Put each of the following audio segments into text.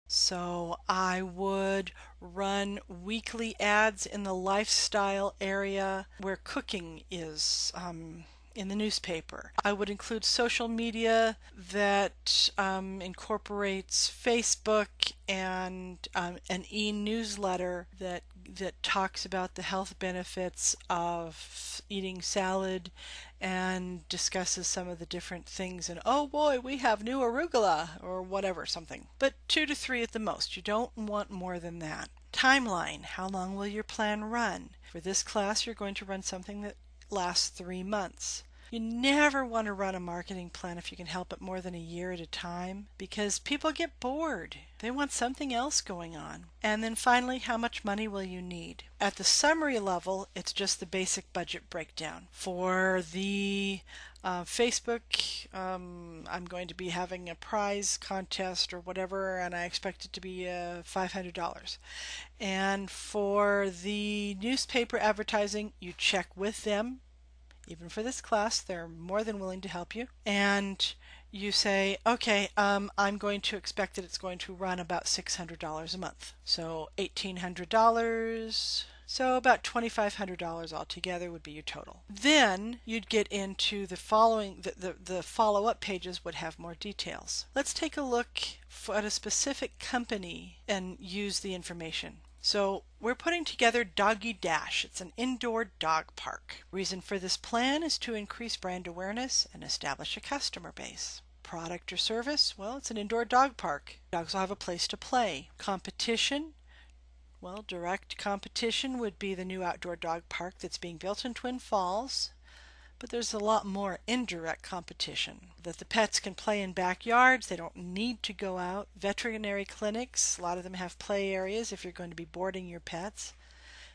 So I would run weekly ads in the lifestyle area where cooking is in the newspaper. I would include social media that incorporates Facebook and an e-newsletter that talks about the health benefits of eating salad and discusses some of the different things. And oh boy, we have new arugula or whatever, something. But 2 to 3 at the most. You don't want more than that. Timeline. How long will your plan run? For this class, you're going to run something that lasts 3 months. You never want to run a marketing plan if you can help it more than a year at a time, because people get bored. They want something else going on. And then finally, how much money will you need? At the summary level, it's just the basic budget breakdown. For the Facebook, I'm going to be having a prize contest or whatever, and I expect it to be $500. And for the newspaper advertising, you check with them. Even for this class, they're more than willing to help you. And you say, okay, I'm going to expect that it's going to run about $600 a month. So $1,800. So about $2,500 altogether would be your total. Then you'd get into the following, the follow-up pages would have more details. Let's take a look at a specific company and use the information. So we're putting together Doggy Dash. It's an indoor dog park. Reason for this plan is to increase brand awareness and establish a customer base. Product or service? Well, it's an indoor dog park. Dogs will have a place to play. Competition? Well, direct competition would be the new outdoor dog park that's being built in Twin Falls. But there's a lot more indirect competition. That the pets can play in backyards, they don't need to go out. Veterinary clinics, a lot of them have play areas if you're going to be boarding your pets.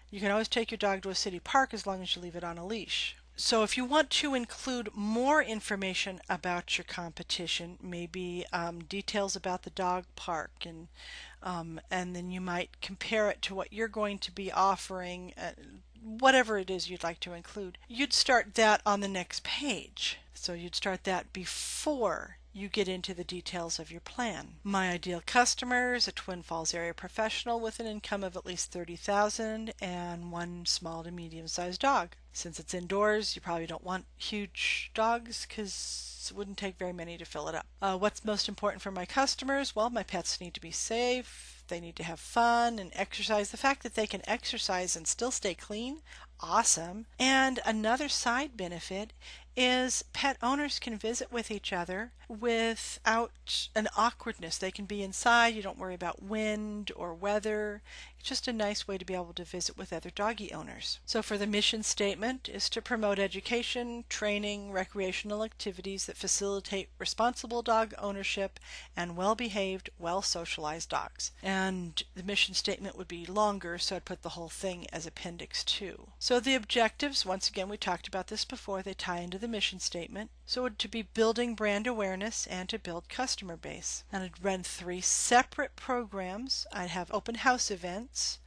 You can always take your dog to a city park as long as you leave it on a leash. So if you want to include more information about your competition, maybe details about the dog park, and then you might compare it to what you're going to be offering, whatever it is you'd like to include. You'd start that on the next page. So you'd start that before you get into the details of your plan. My ideal customer is a Twin Falls area professional with an income of at least $30,000 and one small to medium-sized dog. Since it's indoors, you probably don't want huge dogs because it wouldn't take very many to fill it up. What's most important for my customers? Well, my pets need to be safe. They need to have fun and exercise. The fact that they can exercise and still stay clean, awesome. And another side benefit is pet owners can visit with each other without an awkwardness. They can be inside. You don't worry about wind or weather. It's just a nice way to be able to visit with other doggy owners. So for the mission statement is to promote education, training, recreational activities that facilitate responsible dog ownership and well-behaved, well-socialized dogs. And the mission statement would be longer, so I'd put the whole thing as Appendix 2. So the objectives, once again, we talked about this before, they tie into the mission statement. So to be building brand awareness and to build customer base. And I'd run 3 separate programs. I'd have open house events.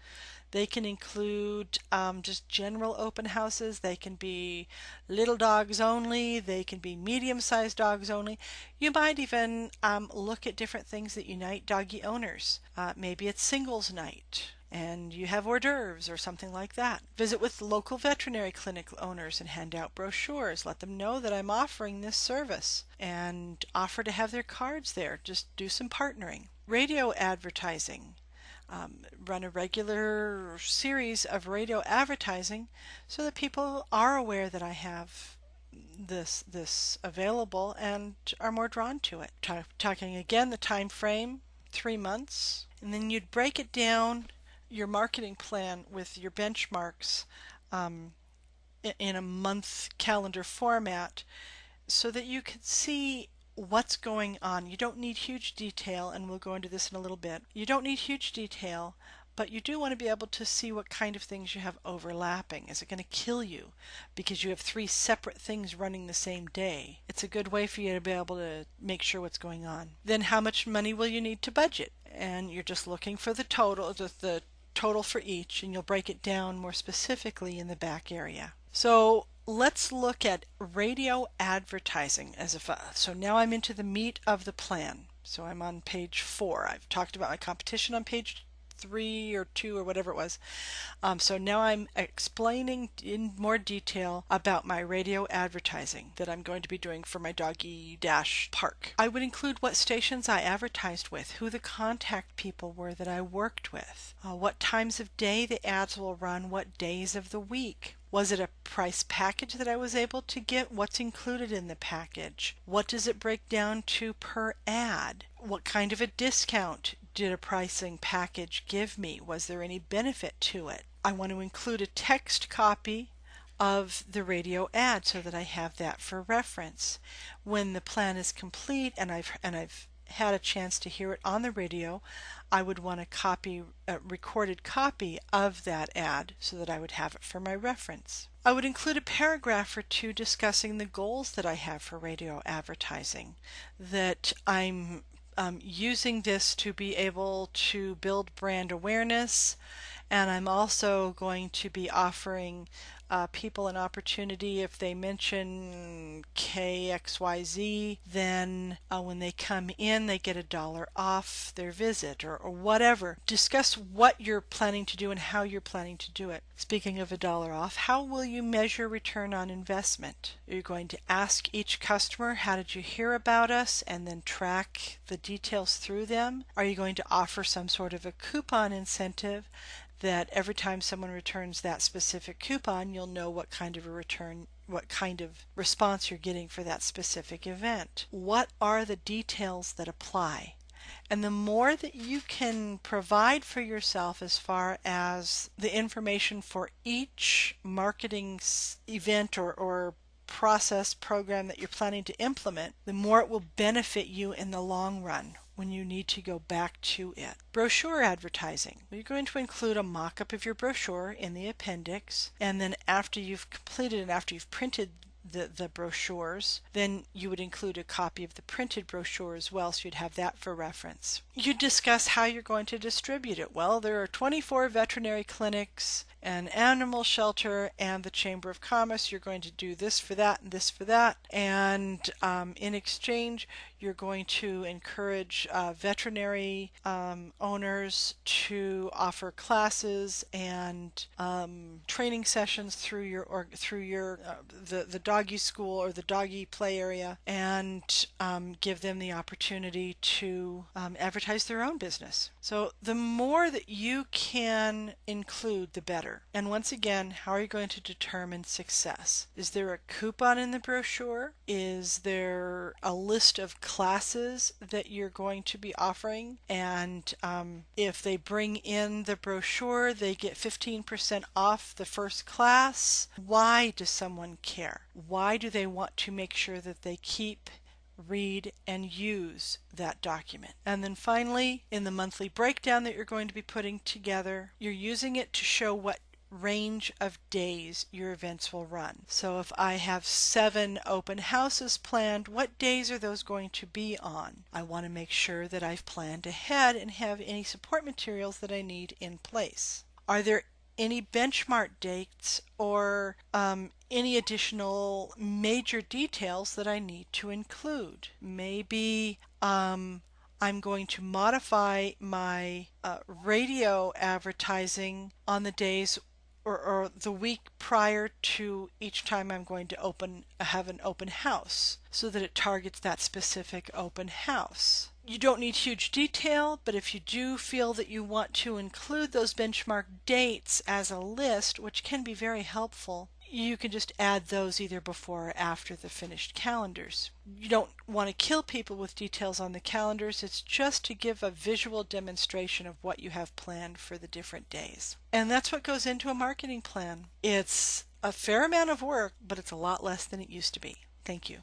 They can include just general open houses. They can be little dogs only. They can be medium-sized dogs only. You might even look at different things that unite doggy owners. Maybe it's singles night and you have hors d'oeuvres or something like that. Visit with local veterinary clinic owners and hand out brochures. Let them know that I'm offering this service and offer to have their cards there. Just do some partnering. Radio advertising. Run a regular series of radio advertising so that people are aware that I have this available and are more drawn to it. Talking again the time frame, 3 months, and then you'd break it down, your marketing plan with your benchmarks in a month calendar format so that you could see what's going on. You don't need huge detail, and we'll go into this in a little bit. You don't need huge detail, but you do want to be able to see what kind of things you have overlapping. Is it going to kill you because you have 3 separate things running the same day? It's a good way for you to be able to make sure what's going on. Then how much money will you need to budget? And you're just looking for the total for each, and you'll break it down more specifically in the back area. So let's look at radio advertising so now I'm into the meat of the plan. So I'm on page 4. I've talked about my competition on page 3 or 2 or whatever it was. So now I'm explaining in more detail about my radio advertising that I'm going to be doing for my doggy dash park. I would include what stations I advertised with, who the contact people were that I worked with, what times of day the ads will run, what days of the week. Was it a price package that I was able to get? What's included in the package? What does it break down to per ad? What kind of a discount did a pricing package give me? Was there any benefit to it? I want to include a text copy of the radio ad so that I have that for reference. When the plan is complete and I've had a chance to hear it on the radio, I would want a recorded copy of that ad so that I would have it for my reference. I would include a paragraph or two discussing the goals that I have for radio advertising, that I'm using this to be able to build brand awareness, and I'm also going to be offering people an opportunity. If they mention KXYZ, then when they come in they get $1 off their visit, or whatever. Discuss what you're planning to do and how you're planning to do it. Speaking of $1 off, how will you measure return on investment? Are you going to ask each customer, how did you hear about us, and then track the details through them? Are you going to offer some sort of a coupon incentive that every time someone returns that specific coupon, you'll know what kind of a return, what kind of response you're getting for that specific event? What are the details that apply? And the more that you can provide for yourself as far as the information for each marketing event or process program that you're planning to implement, the more it will benefit you in the long run when you need to go back to it. Brochure advertising. You're going to include a mock-up of your brochure in the appendix, and then after you've completed and after you've printed the brochures, then you would include a copy of the printed brochure as well, so you'd have that for reference. You discuss how you're going to distribute it. Well, there are 24 veterinary clinics, an animal shelter, and the Chamber of Commerce. You're going to do this for that and this for that, and in exchange you're going to encourage veterinary owners to offer classes and training sessions through the doggy school or the doggy play area, and give them the opportunity to advertise their own business. So the more that you can include, the better. And once again, how are you going to determine success? Is there a coupon in the brochure? Is there a list of classes that you're going to be offering? And if they bring in the brochure, they get 15% off the first class. Why does someone care? Why do they want to make sure that they keep, read, and use that document? And then finally, in the monthly breakdown that you're going to be putting together, you're using it to show what range of days your events will run. So if I have 7 open houses planned, what days are those going to be on? I want to make sure that I've planned ahead and have any support materials that I need in place. Are there any benchmark dates or any additional major details that I need to include? Maybe I'm going to modify my radio advertising on the days or the week prior to each time I'm going to have an open house, so that it targets that specific open house. You don't need huge detail, but if you do feel that you want to include those benchmark dates as a list, which can be very helpful, you can just add those either before or after the finished calendars. You don't want to kill people with details on the calendars. It's just to give a visual demonstration of what you have planned for the different days. And that's what goes into a marketing plan. It's a fair amount of work, but it's a lot less than it used to be. Thank you.